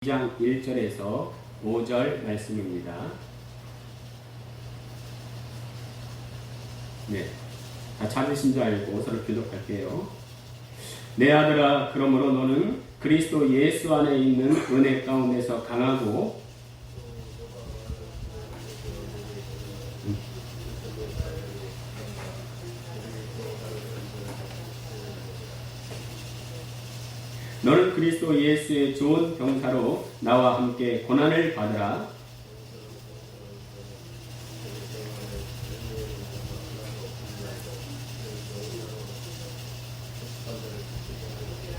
2장 1절에서 5절 말씀입니다. 네, 다 찾으신 줄 알고 서로 교독할게요. 내 아들아, 그러므로 너는 그리스도 예수 안에 있는 은혜 가운데서 강하고 너는 그리스도 예수의 좋은 병사로 나와 함께 고난을 받으라.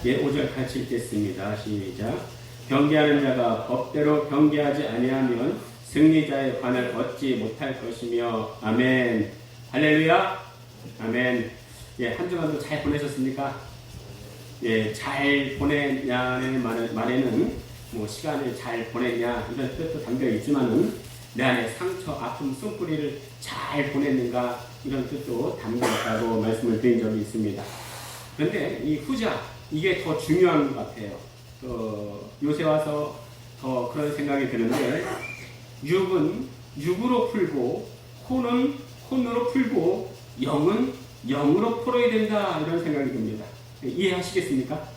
예, 5절 같이 읽겠습니다. 시작. 경계하는 자가 법대로 경계하지 아니하면 승리자의 관을 얻지 못할 것이며. 아멘. 할렐루야. 아멘. 예, 한 주간도 잘 보내셨습니까? 예, 잘 보내냐는 말에는 뭐 시간을 잘 보내냐 이런 뜻도 담겨 있지만은 내 안에 상처, 아픔, 숨뿌리를 잘 보냈는가 이런 뜻도 담겨 있다고 말씀을 드린 적이 있습니다. 그런데 이 후자 이게 더 중요한 것 같아요. 요새 와서 더 그런 생각이 드는데 육은 육으로 풀고 혼은 혼으로 풀고 영은 영으로 풀어야 된다 이런 생각이 듭니다. 이해하시겠습니까?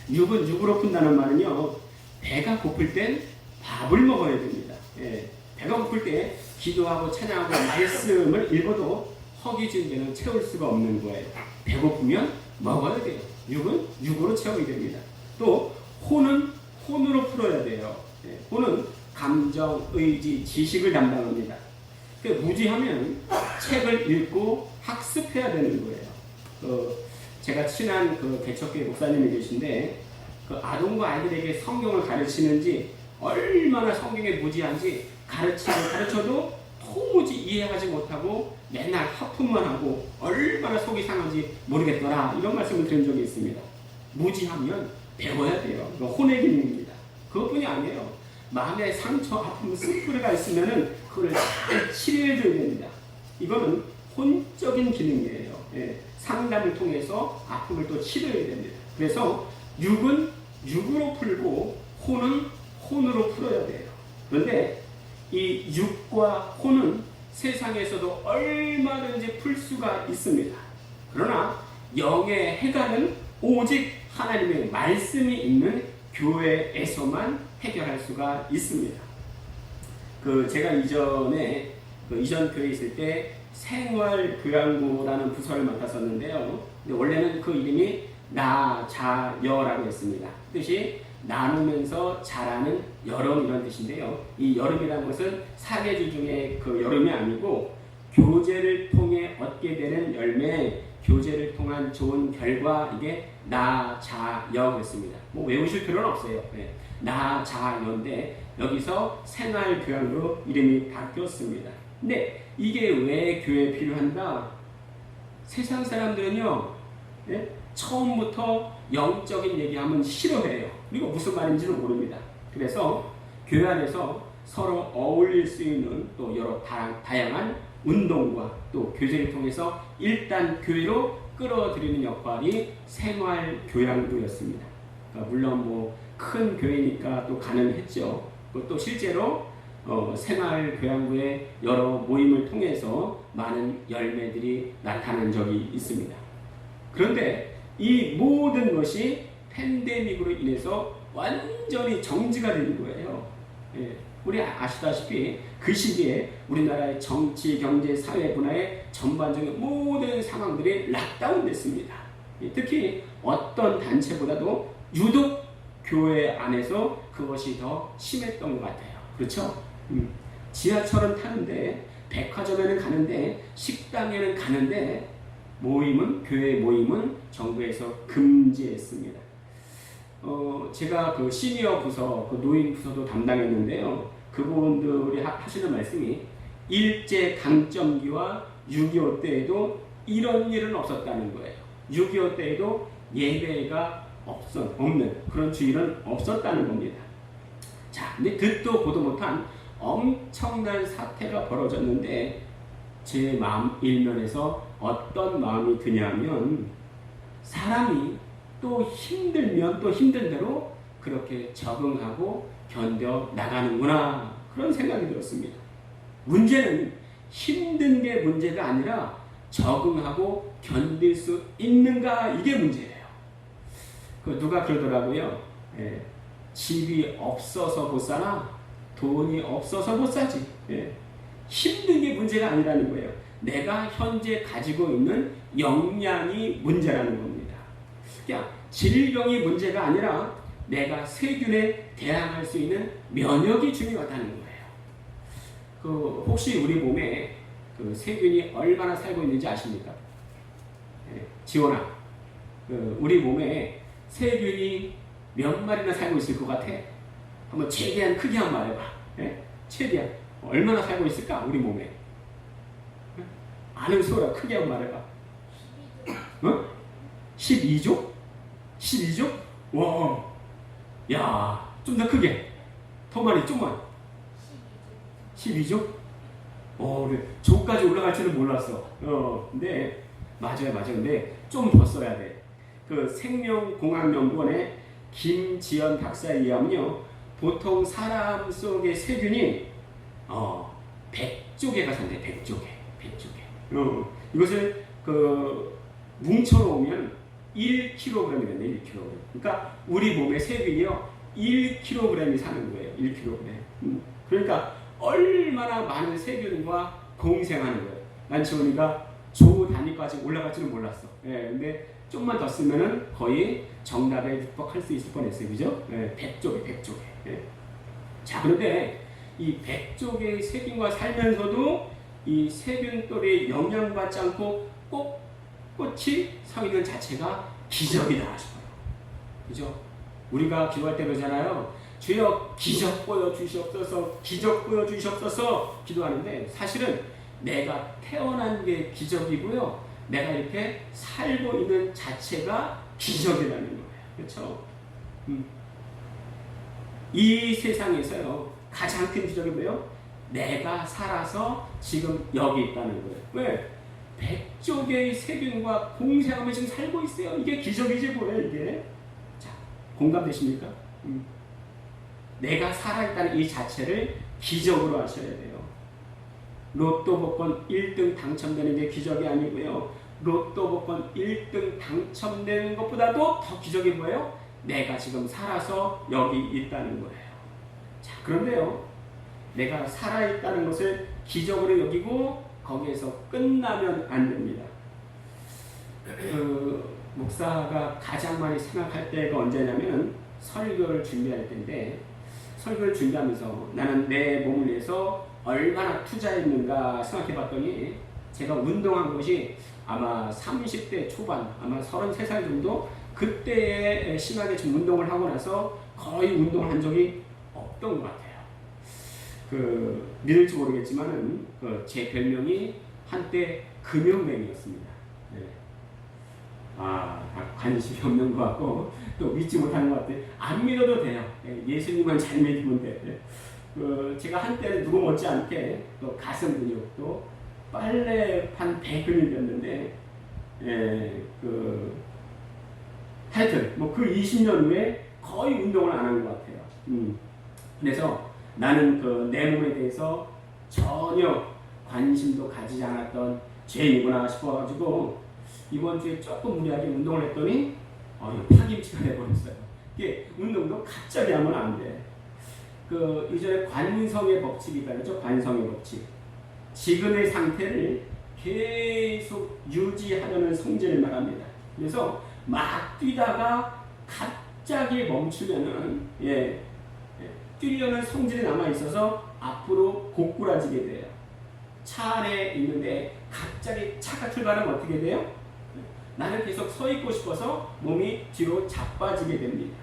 육은 육으로 푼다는 말은요, 배가 고플 땐 밥을 먹어야 됩니다. 예, 배가 고플 때 기도하고 찬양하고 말씀을 읽어도 허기진 배는 채울 수가 없는 거예요. 배고프면 먹어야 돼요. 육은 육으로 채워야 됩니다. 또 혼은 혼으로 풀어야 돼요. 예, 혼은 감정, 의지, 지식을 담당합니다. 무지하면 책을 읽고 학습해야 되는 거예요. 제가 친한 개척교회 목사님이 계신데 아동과 아이들에게 성경을 가르치는지 얼마나 성경에 무지한지 가르쳐도 도무지 이해하지 못하고 맨날 하품만 하고 얼마나 속이 상한지 모르겠더라 이런 말씀을 드린 적이 있습니다. 무지하면 배워야 돼요. 혼의 기능입니다. 그것뿐이 아니에요. 마음에 상처, 아픔, 스프레가 있으면은 그걸 잘 치료해줘야 됩니다. 이거는 혼적인 기능이에요. 예, 상담을 통해서 아픔을 또 치료해야 됩니다. 그래서 육은 육으로 풀고 혼은 혼으로 풀어야 돼요. 그런데 이 육과 혼은 세상에서도 얼마든지 풀 수가 있습니다. 그러나 영의 해결은 오직 하나님의 말씀이 있는 교회에서만 해결할 수가 있습니다. 제가 이전에 이전 교회에 있을 때 생활교양부라는 부서를 맡았었는데요. 원래는 그 이름이 나자여라고 했습니다. 뜻이 나누면서 자라는 여름 이런 뜻인데요. 이 여름이라는 것은 사계절 중에 여름이 아니고 교제를 통해 얻게 되는 열매, 교제를 통한 좋은 결과, 이게 나자여였습니다. 뭐 외우실 필요는 없어요. 네. 나자여인데 여기서 생활교양으로 이름이 바뀌었습니다. 근데 이게 왜 교회에 필요한가? 세상 사람들은요, 예? 처음부터 영적인 얘기하면 싫어해요. 그리고 무슨 말인지는 모릅니다. 그래서 교회 안에서 서로 어울릴 수 있는 또 여러 다양한 운동과 또 교제를 통해서 일단 교회로 끌어들이는 역할이 생활교양부였습니다. 그러니까 물론 뭐 큰 교회니까 또 가능했죠. 또 실제로 생활교양부의 여러 모임을 통해서 많은 열매들이 나타난 적이 있습니다. 그런데 이 모든 것이 팬데믹으로 인해서 완전히 정지가 되는 거예요. 예, 우리 아시다시피 그 시기에 우리나라의 정치, 경제, 사회, 문화의 전반적인 모든 상황들이 락다운 됐습니다. 특히 어떤 단체보다도 유독 교회 안에서 그것이 더 심했던 것 같아요. 그렇죠? 지하철은 타는데, 백화점에는 가는데, 식당에는 가는데, 교회 모임은 정부에서 금지했습니다. 제가 시니어 부서, 노인 부서도 담당했는데요. 그분들이 하시는 말씀이 일제 강점기와 6.25 때에도 이런 일은 없었다는 거예요. 6.25 때에도 예배가 없는 그런 주일은 없었다는 겁니다. 자, 근데 듣도 보도 못한 엄청난 사태가 벌어졌는데 제 마음 일면에서 어떤 마음이 드냐면 사람이 또 힘들면 또 힘든 대로 그렇게 적응하고 견뎌 나가는구나 그런 생각이 들었습니다. 문제는 힘든 게 문제가 아니라 적응하고 견딜 수 있는가 이게 문제예요. 그 누가 그러더라고요. 집이 없어서 못 사나 돈이 없어서 못 사지. 힘든 게 문제가 아니라는 거예요. 내가 현재 가지고 있는 역량이 문제라는 겁니다. 그냥 질병이 문제가 아니라 내가 세균에 대항할 수 있는 면역이 중요하다는 거예요. 그 혹시 우리 몸에 그 세균이 얼마나 살고 있는지 아십니까? 지원아, 우리 몸에 세균이 몇 마리나 살고 있을 것 같아? 한번 최대한 크게 한번 말해봐. 최대한 얼마나 살고 있을까 우리 몸에? 아는 소라 크게 한번 말해봐. 12조? 12조? 와, 야, 좀 더 크게. 더 많이, 좀만. 12조? 그래. 조까지 올라갈지는 몰랐어. 근데 맞아요. 근데 좀 더 써야 돼. 그 생명공학연구원의 김지연 박사에 의하면요, 보통 사람 속의 세균이 100조 개가 산대. 100조 개. 이것을 그 뭉쳐놓으면 1kg이 된대. 1kg. 그러니까 우리 몸의 세균이요 1kg이 사는 거예요. 1kg. 그러니까 얼마나 많은 세균과 공생하는 거예요. 난 지원이가 조 단위까지 올라갈지는 몰랐어. 근데 좀만 더 쓰면은 거의 정답에 육박할 수 있을 뻔했어요. 그죠? 100조 개. 자, 그런데 이 100조 개의 세균과 살면서도 이 세균돌이 영향받지 않고 꼿꼿이 서 있는 자체가 기적이다 싶어요. 그죠? 우리가 기도할 때 그러잖아요. 주여 기적 보여주시옵소서, 기적 보여주시옵소서 기도하는데 사실은 내가 태어난 게 기적이고요. 내가 이렇게 살고 있는 자체가 기적이라는 거예요. 그렇죠? 이 세상에서요 가장 큰 기적이 뭐예요? 내가 살아서 지금 여기 있다는 거예요. 왜? 100조 개의 세균과 공생하며 지금 살고 있어요. 이게 기적이지 뭐예요 이게? 자, 공감되십니까? 내가 살아있다는 이 자체를 기적으로 하셔야 돼요. 로또 복권 1등 당첨되는 게 기적이 아니고요. 로또 복권 1등 당첨되는 것보다도 더 기적이 뭐예요? 내가 지금 살아서 여기 있다는 거예요. 자, 그런데요. 내가 살아있다는 것을 기적으로 여기고 거기에서 끝나면 안 됩니다. 목사가 가장 많이 생각할 때가 언제냐면 설교를 준비할 때인데 설교를 준비하면서 나는 내 몸을 위해서 얼마나 투자했는가 생각해 봤더니 제가 운동한 것이 아마 30대 초반, 아마 33살 정도 그때에 심하게 좀 운동을 하고 나서 거의 운동을 한 적이 없던 것 같아요. 믿을지 모르겠지만은 제 별명이 한때 금연맹이었습니다. 네. 관심이 없는 것 같고 또 믿지 못하는 것 같아요. 안 믿어도 돼요. 예수님만 잘 믿으면 돼. 제가 한때는 누구 못지않게 또 가슴 근육 또 빨래판 대근육이었는데 하여튼 그 20년 후에 거의 운동을 안 한 것 같아요. 그래서 나는 내 몸에 대해서 전혀 관심도 가지지 않았던 죄인이구나 싶어가지고 이번 주에 조금 무리하게 운동을 했더니 파김치가 돼버렸어요. 이게 운동도 갑자기 하면 안 돼. 이전에 관성의 법칙이다 그랬죠? 관성의 법칙. 지금의 상태를 계속 유지하려는 성질을 말합니다. 그래서 막 뛰다가 갑자기 멈추면은 뛰려는 성질이 남아있어서 앞으로 고꾸라지게 돼요. 차 안에 있는데 갑자기 차가 출발하면 어떻게 돼요? 나는 계속 서 있고 싶어서 몸이 뒤로 자빠지게 됩니다.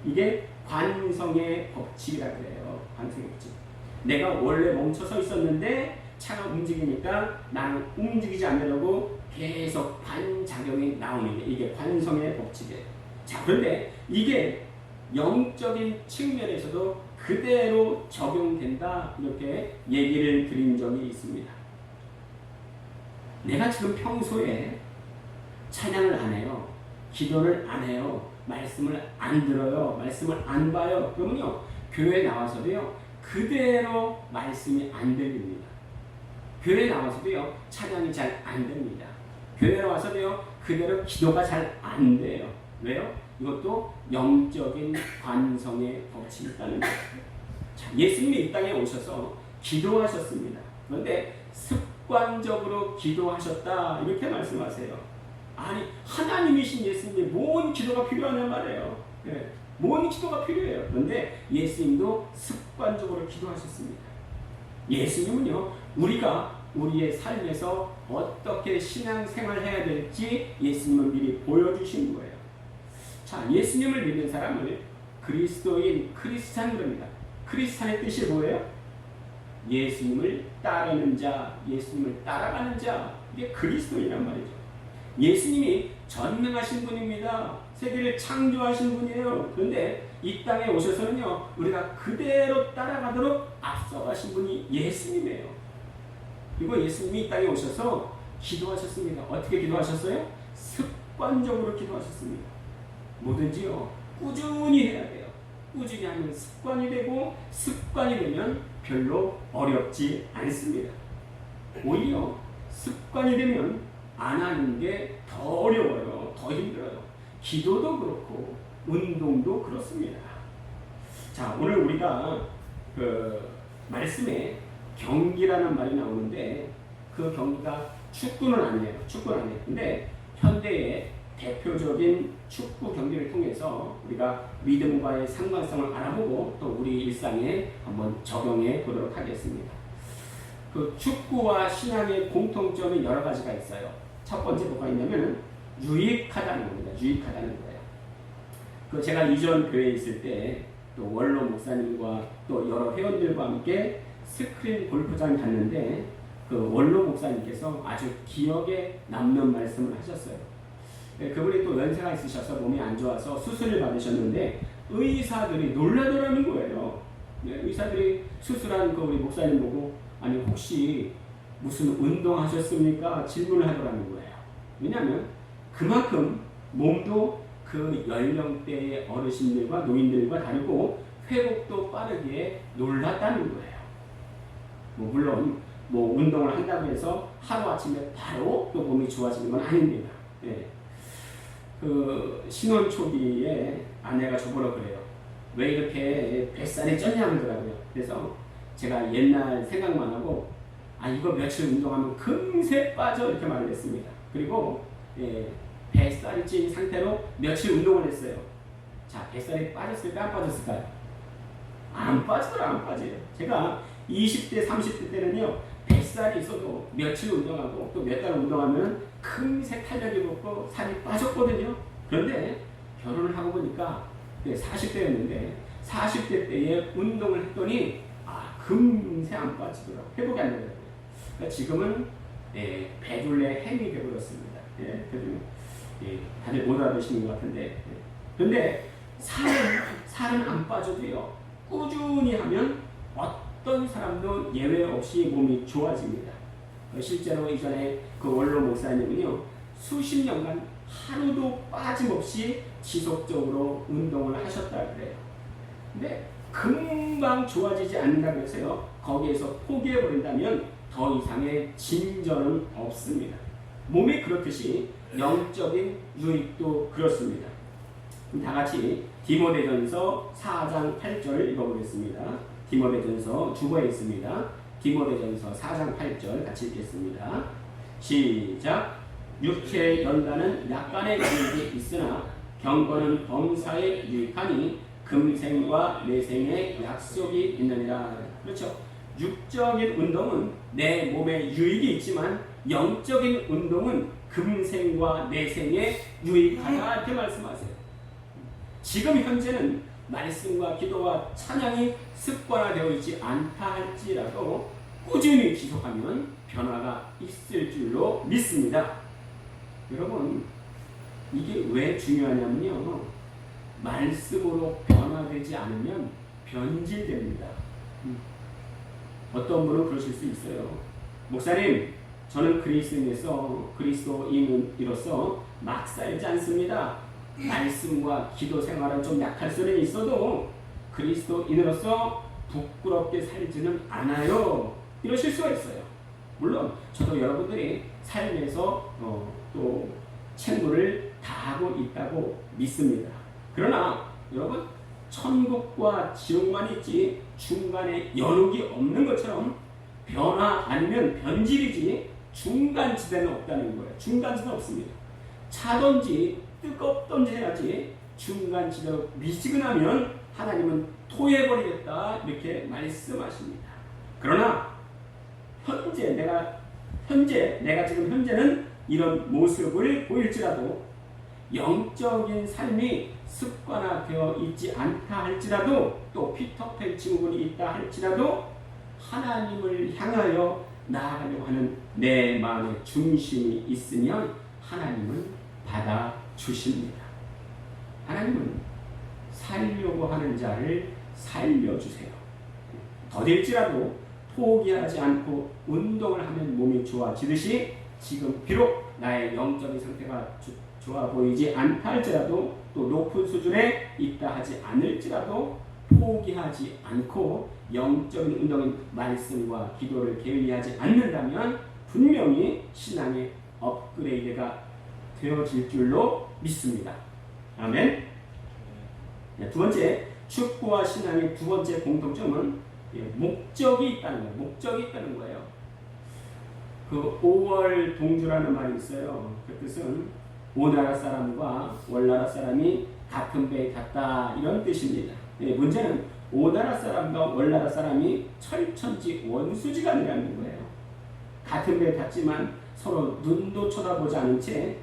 이게 관성의 법칙이라고 해요. 관성의 법칙. 내가 원래 멈춰 서 있었는데 차가 움직이니까 나는 움직이지 않으려고 계속 반작용이 나오는 게 이게 관성의 법칙이에요. 자, 그런데 이게 영적인 측면에서도 그대로 적용된다 이렇게 얘기를 드린 적이 있습니다. 내가 지금 평소에 찬양을 안 해요. 기도를 안 해요. 말씀을 안 들어요. 말씀을 안 봐요. 그러면요, 교회 나와서도요, 그대로 말씀이 안 들립니다. 교회 나와서도요, 찬양이 잘 안 됩니다. 교회 나와서도요, 그대로 기도가 잘 안 돼요. 왜요? 이것도 영적인 관성의 법칙이 있다는 거예요. 자, 예수님이 이 땅에 오셔서 기도하셨습니다. 그런데 습관적으로 기도하셨다, 이렇게 말씀하세요. 아니, 하나님이신 예수님이 뭔 기도가 필요하냔 말이에요. 네, 뭔 기도가 필요해요. 그런데 예수님도 습관적으로 기도하셨습니다. 예수님은요, 우리가 우리의 삶에서 어떻게 신앙생활을 해야 될지 예수님은 미리 보여주신 거예요. 자, 예수님을 믿는 사람을 그리스도인, 크리스찬 그럽니다. 크리스찬의 뜻이 뭐예요? 예수님을 따르는 자, 예수님을 따라가는 자, 이게 그리스도인이란 말이죠. 예수님이 전능하신 분입니다. 세계를 창조하신 분이에요. 그런데 이 땅에 오셔서는요, 우리가 그대로 따라가도록 앞서가신 분이 예수님이에요. 그리고 예수님이 이 땅에 오셔서 기도하셨습니다. 어떻게 기도하셨어요? 습관적으로 기도하셨습니다. 뭐든지요, 꾸준히 해야 돼요. 꾸준히 하면 습관이 되고, 습관이 되면 별로 어렵지 않습니다. 오히려 습관이 되면 안 하는 게 더 어려워요. 더 힘들어요. 기도도 그렇고 운동도 그렇습니다. 자, 오늘 우리가 그 말씀에 경기라는 말이 나오는데, 그 경기가 축구는 아니에요. 축구는 아니에요. 근데 현대의 대표적인 축구 경기를 통해서 우리가 믿음과의 상관성을 알아보고 또 우리 일상에 한번 적용해 보도록 하겠습니다. 그 축구와 신앙의 공통점이 여러 가지가 있어요. 첫 번째 뭐가 있냐면 유익하다는 겁니다. 유익하다는 거예요. 그 제가 이전 교회에 있을 때 또 원로 목사님과 또 여러 회원들과 함께 스크린 골프장 갔는데, 그 원로 목사님께서 아주 기억에 남는 말씀을 하셨어요. 그분이 또 연세가 있으셔서 몸이 안 좋아서 수술을 받으셨는데 의사들이 놀라더라는 거예요. 의사들이 수술한 그 우리 목사님 보고, 아니 혹시 무슨 운동하셨습니까? 질문을 하더라는 거예요. 왜냐하면 그만큼 몸도 그 연령대의 어르신들과 노인들과 다르고 회복도 빠르게 놀랐다는 거예요. 물론 운동을 한다고 해서 하루아침에 바로 또 몸이 좋아지는 건 아닙니다. 네. 그 신혼 초기에 아내가 저보러 그래요. 왜 이렇게 뱃살이 쪘냐 그러더라고요. 그래서 제가 옛날 생각만 하고, 이거 며칠 운동하면 금세 빠져, 이렇게 말을 했습니다. 그리고 뱃살이 찐 상태로 며칠 운동을 했어요. 자, 뱃살이 빠졌을까 안 빠졌을까요? 안 빠지더라, 안 빠져요. 제가 20대 30대 때는요, 뱃살이 있어도 며칠 운동하고 또 몇 달 운동하면 금세 탄력이 붙고 살이 빠졌거든요. 그런데 결혼을 하고 보니까 40대였는데 40대 때에 운동을 했더니 금세 안 빠지더라고요. 회복이 안 되더라고요. 그러니까 지금은 배둘레 햄이 되어버렸습니다. 다들 못 알아두시는 것 같은데, 그런데 살은 안 빠져도요, 꾸준히 하면 어떤 사람도 예외 없이 몸이 좋아집니다. 실제로 이전에 그 원로 목사님은요, 수십 년간 하루도 빠짐없이 지속적으로 운동을 하셨다 그래요. 근데 금방 좋아지지 않는다고 해서요, 거기에서 포기해버린다면 더 이상의 진전은 없습니다. 몸이 그렇듯이 영적인 유익도 그렇습니다. 다 같이 디모데전서 4장 8절을 읽어보겠습니다. 디모데전서 주보에 있습니다. 디모데전서 4장 8절 같이 읽겠습니다. 시작. 육체의 연단은 약간의 유익이 있으나 경건은 범사에 유익하니 금생과 내생의 약속이 있느니라. 그렇죠. 육적인 운동은 내 몸에 유익이 있지만 영적인 운동은 금생과 내생에 유익하다, 이렇게 말씀하세요. 지금 현재는 말씀과 기도와 찬양이 습관화되어 있지 않다 할지라도 꾸준히 지속하면 변화가 있을 줄로 믿습니다. 여러분, 이게 왜 중요하냐면요, 말씀으로 변화되지 않으면 변질됩니다. 어떤 분은 그러실 수 있어요. 목사님, 저는 그리스도인으로서 막 살지 않습니다. 말씀과 기도 생활은 좀 약할 수는 있어도 그리스도인으로서 부끄럽게 살지는 않아요. 이러실 수가 있어요. 물론 저도 여러분들이 삶에서 또 책무를 다하고 있다고 믿습니다. 그러나 여러분, 천국과 지옥만 있지 중간에 연옥이 없는 것처럼 변화 아니면 변질이지 중간지대는 없다는 거예요. 중간지대는 없습니다. 차든지 뜨겁든지 해야지 중간지대로 미지근하면 하나님은 토해버리겠다 이렇게 말씀하십니다. 그러나 내가 지금 현재는 이런 모습을 보일지라도 영적인 삶이 습관화되어 있지 않다 할지라도 또 피터팬 증후군이 있다 할지라도 하나님을 향하여 나아가려고 하는 내 마음의 중심이 있으면 하나님은 받아주십니다. 하나님은 살려고 하는 자를 살려주세요. 더딜지라도 포기하지 않고 운동을 하면 몸이 좋아지듯이 지금 비록 나의 영적인 상태가 좋아 보이지 않다 할지라도 또 높은 수준에 있다 하지 않을지라도 포기하지 않고 영적인 운동인 말씀과 기도를 게을리하지 않는다면 분명히 신앙의 업그레이드가 되어질 줄로 믿습니다. 아멘. 두 번째, 축구와 신앙의 두 번째 공통점은 목적이 있다는 거예요. 목적이 있다는 거예요. 그 5월 동주라는 말이 있어요. 그 뜻은 오나라 사람과 월나라 사람이 같은 배에 탔다 이런 뜻입니다. 문제는 오나라 사람과 월나라 사람이 철천지 원수지간이라는 거예요. 같은 배에 탔지만 서로 눈도 쳐다보지 않은 채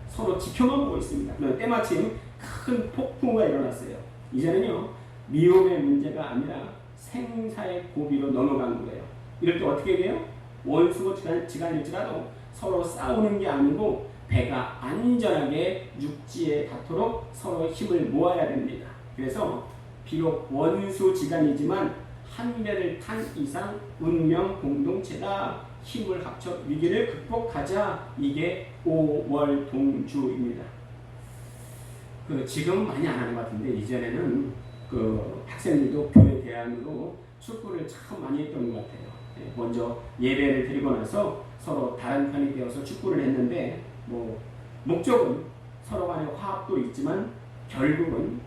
서로 지켜만 보고 있습니다. 그런데 때마침 큰 폭풍우가 일어났어요. 이제는요, 미움의 문제가 아니라 생사의 고비로 넘어간 거예요. 이럴 때 어떻게 돼요? 원수고 지간일지라도 서로 싸우는 게 아니고 배가 안전하게 육지에 닿도록 서로 힘을 모아야 됩니다. 그래서 비록 원수지간이지만 한 배를 탄 이상 운명 공동체다. 힘을 합쳐 위기를 극복하자. 이게 5월 동주입니다. 지금 많이 안 하는 것 같은데 이전에는 학생들도 교회 대안으로 축구를 참 많이 했던 것 같아요. 먼저 예배를 드리고 나서 서로 다른 편이 되어서 축구를 했는데 목적은 서로 간의 화합도 있지만 결국은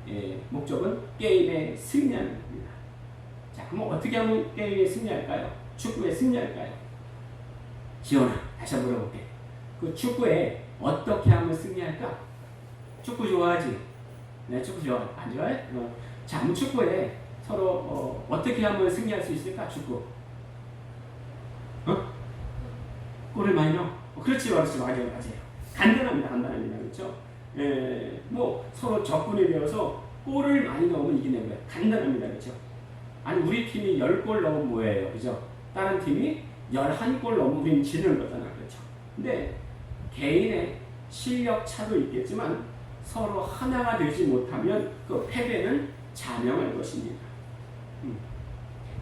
목적은 게임에 승리하는 겁니다. 자, 그럼 어떻게 하면 게임에 승리할까요? 축구에 승리할까요? 지원아, 다시 한번 물어볼게. 그 축구에 어떻게 하면 승리할까? 축구 좋아하지? 네, 축구 좋아. 안 좋아해? 자, 그럼 축구에 서로 어떻게 하면 승리할 수 있을까? 축구. 골을 많이 넣어. 그렇지, 맞아요. 간단합니다. 그렇죠? 서로 적군이 되어서 골을 많이 넣으면 이기는 거예요. 간단합니다. 그렇죠? 아니, 우리 팀이 10골 넣으면 뭐예요? 그죠? 다른 팀이 11골 넣으면 우리는 지는 거잖아. 그렇죠? 근데 개인의 실력 차도 있겠지만 서로 하나가 되지 못하면 그 패배는 자명할 것입니다.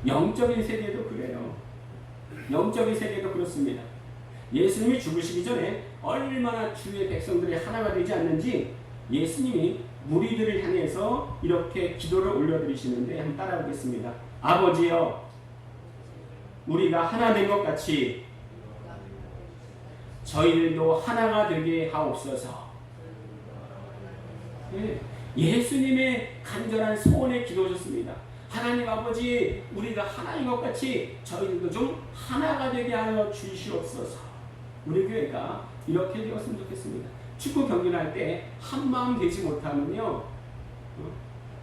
영적인 세계도 그래요. 영적인 세계도 그렇습니다. 예수님이 죽으시기 전에 얼마나 주의 백성들이 하나가 되지 않는지 예수님이 무리들을 향해서 이렇게 기도를 올려드리시는데 한번 따라보겠습니다. 아버지여, 우리가 하나 된 것 같이 저희들도 하나가 되게 하옵소서. 예수님의 간절한 소원의 기도셨습니다. 하나님 아버지, 우리가 하나인 것 같이 저희들도 좀 하나가 되게 하여 주시옵소서. 우리 교회가 이렇게 되었으면 좋겠습니다. 축구 경기를 할 때 한 마음 되지 못하면요,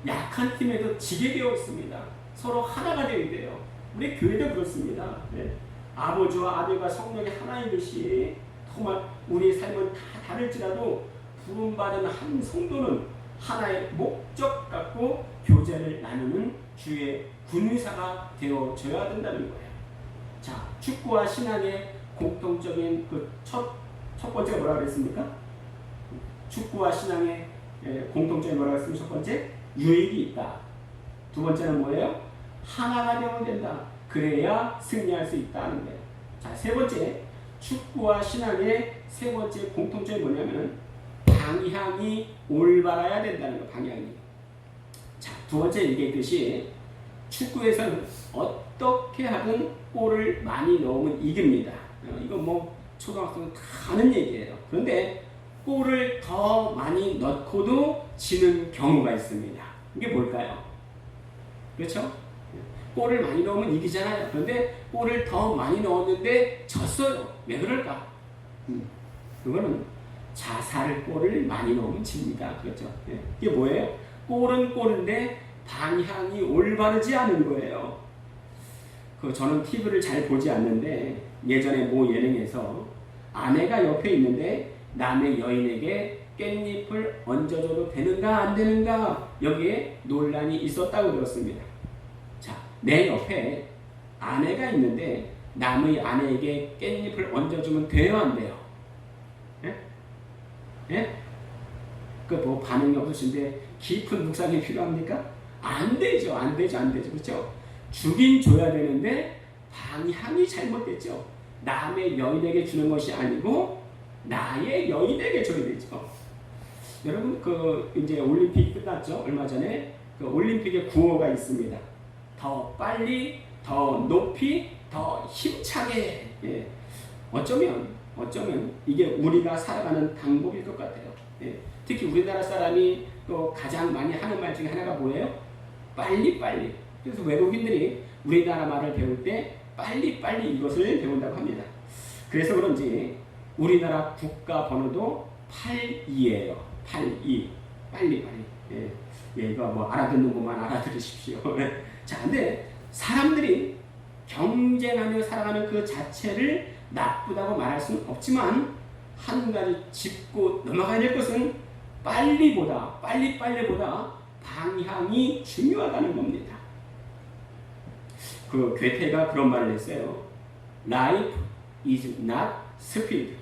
약한 팀에도 지게 되어 있습니다. 서로 하나가 되어야 돼요. 우리 교회도 그렇습니다. 아버지와 아들과 성령이 하나인 듯이 정말 우리의 삶은 다 다를지라도 부름받은 한 성도는 하나의 목적 갖고 교제를 나누는 주의 군사가 되어줘야 된다는 거예요. 자, 축구와 신앙의 공통적인 첫 번째가 뭐라고 그랬습니까? 축구와 신앙의 공통점이 뭐라고 했습니까? 첫 번째, 유익이 있다. 두 번째는 뭐예요? 하나가 되면 된다. 그래야 승리할 수 있다는 거예요. 자, 세 번째, 축구와 신앙의 세 번째 공통점이 뭐냐면 방향이 올바라야 된다는 거, 방향이. 자, 두 번째 얘기했듯이 축구에서는 어떻게 하든 골을 많이 넣으면 이깁니다. 이거 뭐 초등학생은 다 아는 얘기예요. 그런데 골을 더 많이 넣고도 지는 경우가 있습니다. 이게 뭘까요? 그렇죠? 골을 많이 넣으면 이기잖아요. 그런데 골을 더 많이 넣었는데 졌어요. 왜 그럴까? 그거는 자살골을 많이 넣으면 집니다. 그렇죠? 이게 뭐예요? 골은 골인데 방향이 올바르지 않은 거예요. 저는 TV를 잘 보지 않는데 예전에 모 예능에서 아내가 옆에 있는데 남의 여인에게 깻잎을 얹어줘도 되는가 안 되는가 여기에 논란이 있었다고 들었습니다. 자, 내 옆에 아내가 있는데 남의 아내에게 깻잎을 얹어주면 돼요 안 돼요? 예? 예? 뭐 반응이 없으신데 깊은 묵상이 필요합니까? 안 되죠. 안 되죠. 안 되죠. 그렇죠? 주긴 줘야 되는데 방향이 잘못됐죠. 남의 여인에게 주는 것이 아니고 나의 여인에게 줘야 되죠. 여러분 이제 올림픽 끝났죠. 얼마 전에 올림픽의 구호가 있습니다. 더 빨리, 더 높이, 더 힘차게. 예. 어쩌면 이게 우리가 살아가는 방법일 것 같아요. 예. 특히 우리나라 사람이 또 가장 많이 하는 말 중에 하나가 뭐예요? 빨리빨리. 그래서 외국인들이 우리나라 말을 배울 때 빨리빨리 이것을 배운다고 합니다. 그래서 그런지 우리나라 국가 번호도 82예요. 82. 빨리빨리. 예. 예, 이거 뭐 알아듣는 것만 알아들으십시오. 자, 근데 사람들이 경쟁하며 살아가는 그 자체를 나쁘다고 말할 수는 없지만 한 가지 짚고 넘어가야 될 것은 빨리보다 방향이 중요하다는 겁니다. 괴테가 그런 말을 했어요. Life is not speed,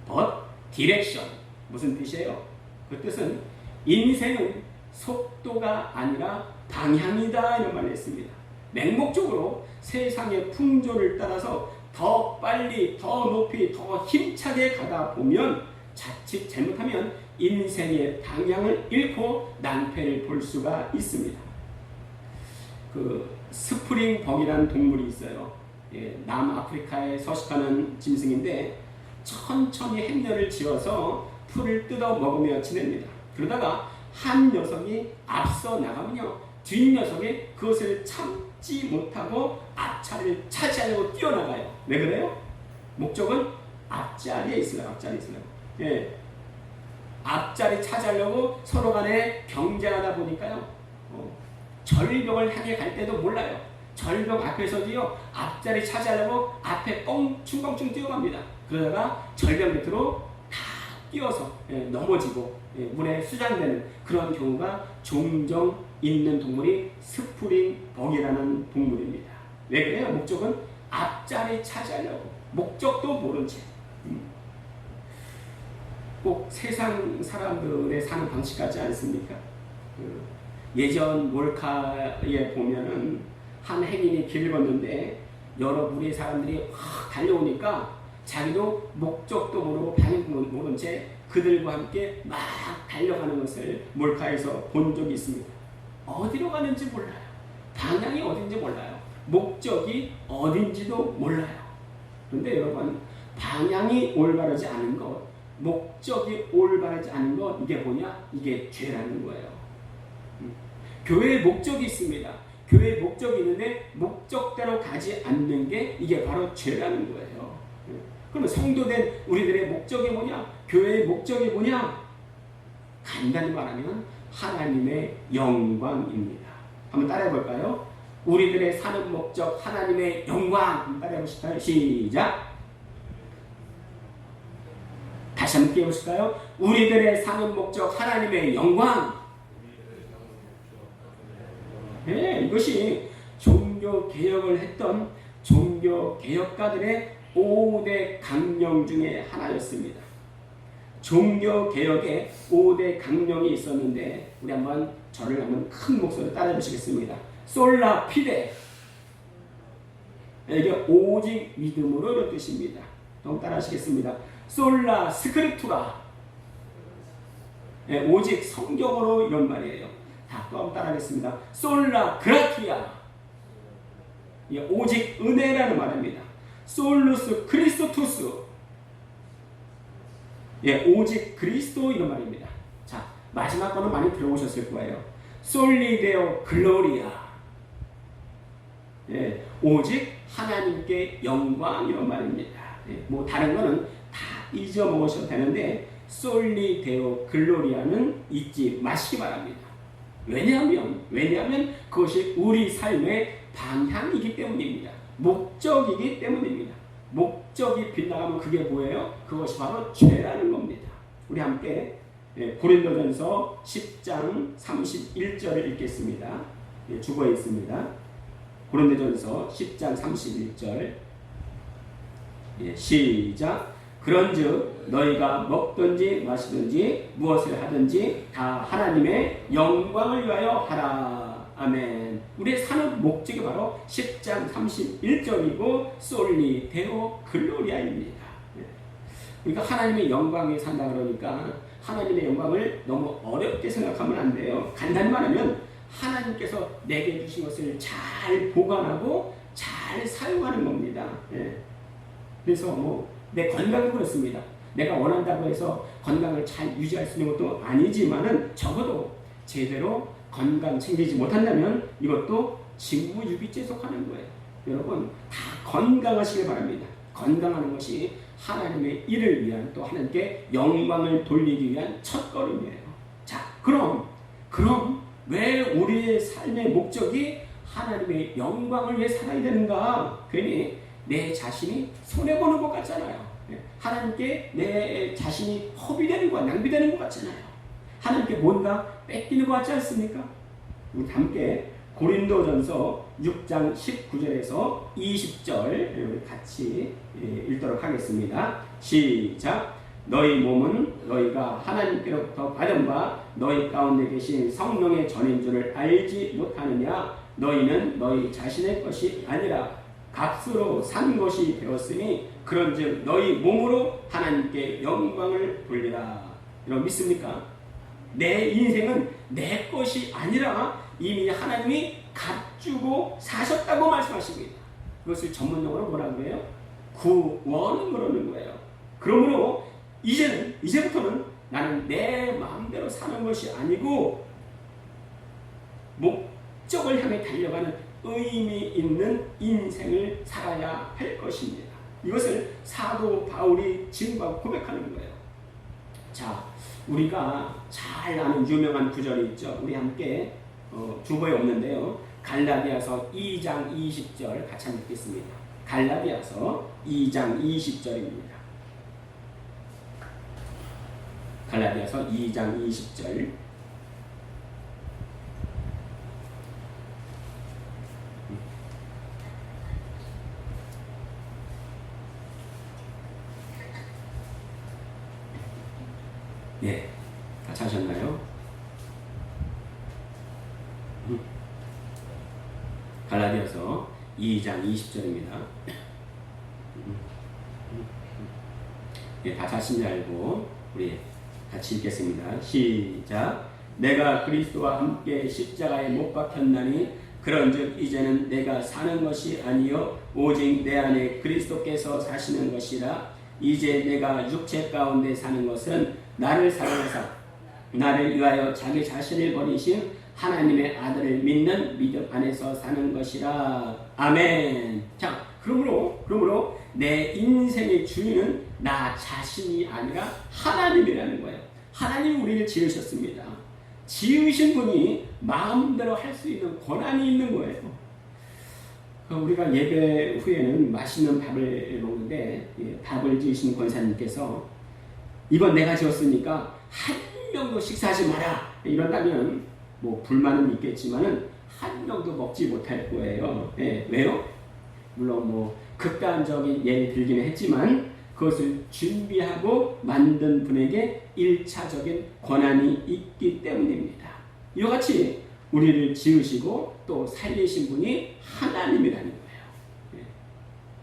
but direction. 무슨 뜻이에요? 그 뜻은 인생은 속도가 아니라 방향이다 이런 말을 했습니다. 맹목적으로 세상의 풍조를 따라서 더 빨리, 더 높이, 더 힘차게 가다 보면 자칫 잘못하면 인생의 방향을 잃고 낭패를 볼 수가 있습니다. 스프링벅이라는 동물이 있어요. 예, 남아프리카에 서식하는 짐승인데 천천히 행렬을 지어서 풀을 뜯어 먹으며 지냅니다. 그러다가 한 녀석이 앞서 나가면요, 뒷 녀석이 그것을 참지 못하고 앞자리를 차지하려고 뛰어나가요. 왜 그래요? 목적은 앞자리에 있어요. 앞자리에 있어요. 예. 앞자리 차지하려고 서로 간에 경쟁하다 보니까요, 절벽을 향해 갈 때도 몰라요. 절벽 앞에서도요, 앞자리 차지하려고 앞에 껑충껑충 뛰어갑니다. 그러다가 절벽 밑으로 다 뛰어서 넘어지고 물에 수장되는 그런 경우가 종종 있는 동물이 스프링벅이라는 동물입니다. 왜 그래요? 목적은 앞자리 차지하려고. 목적도 모른 채. 꼭 세상 사람들의 사는 방식 같지 않습니까? 예전 몰카에 보면은 한 행인이 길을 걷는데 여러 무리의 사람들이 확 달려오니까 자기도 목적도 모르고 방향도 모른 채 그들과 함께 막 달려가는 것을 몰카에서 본 적이 있습니다. 어디로 가는지 몰라요. 방향이 어딘지 몰라요. 목적이 어딘지도 몰라요. 그런데 여러분, 방향이 올바르지 않은 것, 목적이 올바르지 않은 것, 이게 뭐냐? 이게 죄라는 거예요. 교회의 목적이 있습니다. 교회의 목적이 있는데 목적대로 가지 않는 게 이게 바로 죄라는 거예요. 그러면 성도된 우리들의 목적이 뭐냐? 교회의 목적이 뭐냐? 간단히 말하면 하나님의 영광입니다. 한번 따라해 볼까요? 우리들의 사는 목적 하나님의 영광. 한번 따라해 보실까요? 시작. 다시 한번 깨우실까요? 우리들의 사는 목적 하나님의 영광. 네, 이것이 종교개혁을 했던 종교개혁가들의 5대 강령 중에 하나였습니다. 종교개혁에 5대 강령이 있었는데 우리 저를 한번 큰 목소리로 따라해 보시겠습니다. 솔라 피데. 이게 오직 믿음으로 이런 뜻입니다. 한번 따라 하시겠습니다. 솔라 스크립투라. 예, 오직 성경으로 이런 말이에요. 다 또 한번 따라하겠습니다. 솔라 그라티아. 예, 오직 은혜라는 말입니다. 솔루스 크리스토투스. 예, 오직 그리스도 이런 말입니다. 자, 마지막 거는 많이 들어보셨을 거예요. 솔리데오 글로리아. 예, 오직 하나님께 영광 이런 말입니다. 예, 뭐 다른 거는 다 잊어먹으셔도 되는데 솔리데오 글로리아는 잊지 마시기 바랍니다. 왜냐하면 그것이 우리 삶의 방향이기 때문입니다. 목적이기 때문입니다. 목적이 빗나가면 그게 뭐예요? 그것이 바로 죄라는 겁니다. 우리 함께 고린도전서 10장 31절을 읽겠습니다. 주보에 있습니다. 고린도전서 10장 31절 시작. 그런즉 너희가 먹든지 마시든지 무엇을 하든지 다 하나님의 영광을 위하여 하라. 아멘. 우리의 사는 목적이 바로 10장 31절이고 솔리데오 글로리아입니다. 그러니까 하나님의 영광 위에 산다 그러니까 하나님의 영광을 너무 어렵게 생각하면 안 돼요. 간단히 말하면 하나님께서 내게 주신 것을 잘 보관하고 잘 사용하는 겁니다. 그래서 내 건강도 그렇습니다. 내가 원한다고 해서 건강을 잘 유지할 수 있는 것도 아니지만은 적어도 제대로 건강 챙기지 못한다면 이것도 직무유기죄에 속하는 거예요. 여러분 다 건강하시길 바랍니다. 건강하는 것이 하나님의 일을 위한 또 하나님께 영광을 돌리기 위한 첫걸음이에요. 자, 그럼 왜 우리의 삶의 목적이 하나님의 영광을 위해 살아야 되는가? 괜히 내 자신이 손해보는 것 같잖아요. 하나님께 내 자신이 허비되는 것, 낭비되는 것 같잖아요. 하나님께 뭔가 뺏기는 것 같지 않습니까? 우리 함께 고린도전서 6장 19절에서 20절 같이 읽도록 하겠습니다. 시작. 너희 몸은 너희가 하나님께로부터 받은 바 너희 가운데 계신 성령의 전인 줄을 알지 못하느냐? 너희는 너희 자신의 것이 아니라 값으로 산 것이 되었으니 그런즉 너희 몸으로 하나님께 영광을 돌리라. 여러분 믿습니까? 내 인생은 내 것이 아니라 이미 하나님이 값 주고 사셨다고 말씀하십니다. 그것을 전문용어로 뭐라 그래요? 구원을 그러는 거예요. 그러므로 이제부터는 나는 내 마음대로 사는 것이 아니고 목적을 향해 달려가는 의미 있는 인생을 살아야 할 것입니다. 이것을 사도 바울이 증거하고 고백하는 거예요. 자, 우리가 잘 아는 유명한 구절이 있죠. 우리 함께 주보에 없는데요. 갈라디아서 2장 20절 같이 한번 읽겠습니다. 갈라디아서 2장 20절입니다. 갈라디아서 2장 20절. 예, 같이 하셨나요? 갈라디아서 2장 20절입니다. 예, 다 자신이 알고 우리 같이 읽겠습니다. 시작. 내가 그리스도와 함께 십자가에 못 박혔나니 그런즉 이제는 내가 사는 것이 아니요 오직 내 안에 그리스도께서 사시는 것이라. 이제 내가 육체 가운데 사는 것은 나를 사랑하사 나를 위하여 자기 자신을 버리신 하나님의 아들을 믿는 믿음 안에서 사는 것이라. 아멘. 자, 그러므로 내 인생의 주인은 나 자신이 아니라 하나님이라는 거예요. 하나님이 우리를 지으셨습니다. 지으신 분이 마음대로 할 수 있는 권한이 있는 거예요. 우리가 예배 후에는 맛있는 밥을 먹는데 밥을 지으신 권사님께서 이번 내가 지었으니까 한 명도 식사하지 마라 이런다면 뭐 불만은 있겠지만은 한 명도 먹지 못할 거예요. 왜요? 물론 뭐 극단적인 예를 들기는 했지만 그것을 준비하고 만든 분에게 1차적인 권한이 있기 때문입니다. 이와 같이 우리를 지으시고 또 살리신 분이 하나님이라는 거예요.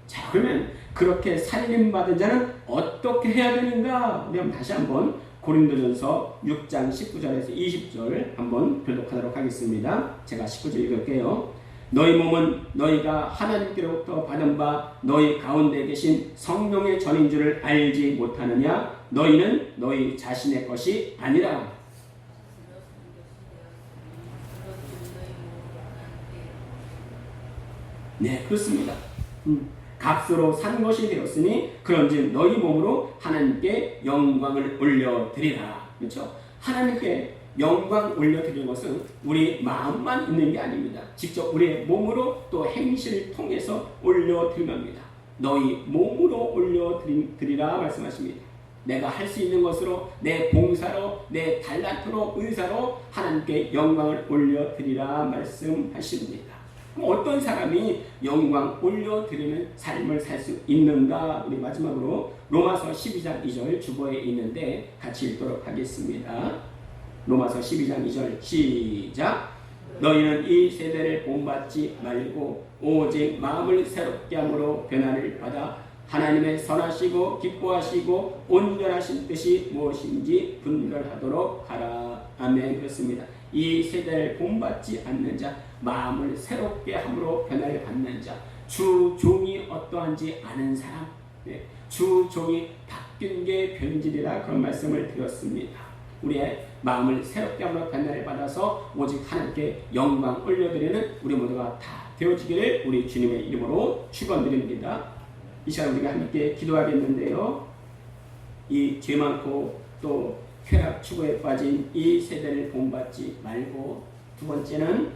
자, 그러면 그렇게 살림받은 자는 어떻게 해야 되는가? 우리 다시 한번 고린도전서 6장 19절에서 20절 한번 교독하도록 하겠습니다. 제가 19절 읽을게요. 너희 몸은 너희가 하나님께로부터 받은 바 너희 가운데 계신 성령의 전인 줄을 알지 못하느냐? 너희는 너희 자신의 것이 아니라. 네, 그렇습니다. 값으로 산 것이 되었으니 그런즉 너희 몸으로 하나님께 영광을 올려드리라. 그렇죠? 하나님께 영광 올려드리는 것은 우리 마음만 있는 게 아닙니다. 직접 우리의 몸으로 또 행실을 통해서 올려드리는 겁니다. 너희 몸으로 올려드리라 말씀하십니다. 내가 할 수 있는 것으로, 내 봉사로, 내 달란트로, 의사로 하나님께 영광을 올려드리라 말씀하십니다. 그럼 어떤 사람이 영광 올려드리는 삶을 살 수 있는가? 우리 마지막으로 로마서 12장 2절 주보에 있는데 같이 읽도록 하겠습니다. 로마서 12장 2절 시작. 너희는 이 세대를 본받지 말고 오직 마음을 새롭게 함으로 변화를 받아 하나님의 선하시고 기뻐하시고 온전하신 뜻이 무엇인지 분별하도록 하라. 아멘. 그렇습니다. 이 세대를 본받지 않는 자, 마음을 새롭게 함으로 변화를 받는 자, 주 종이 어떠한지 아는 사람, 주 종이 바뀐 게 변질이라 그런 말씀을 드렸습니다. 우리의 마음을 새롭게 함으로 변화를 받아서 오직 하나님께 영광 올려드리는 우리 모두가 다 되어지기를 우리 주님의 이름으로 축원드립니다. 이 시간 우리가 함께 기도하겠는데요. 이 죄 많고 또 쾌락 추구에 빠진 이 세대를 본받지 말고, 두 번째는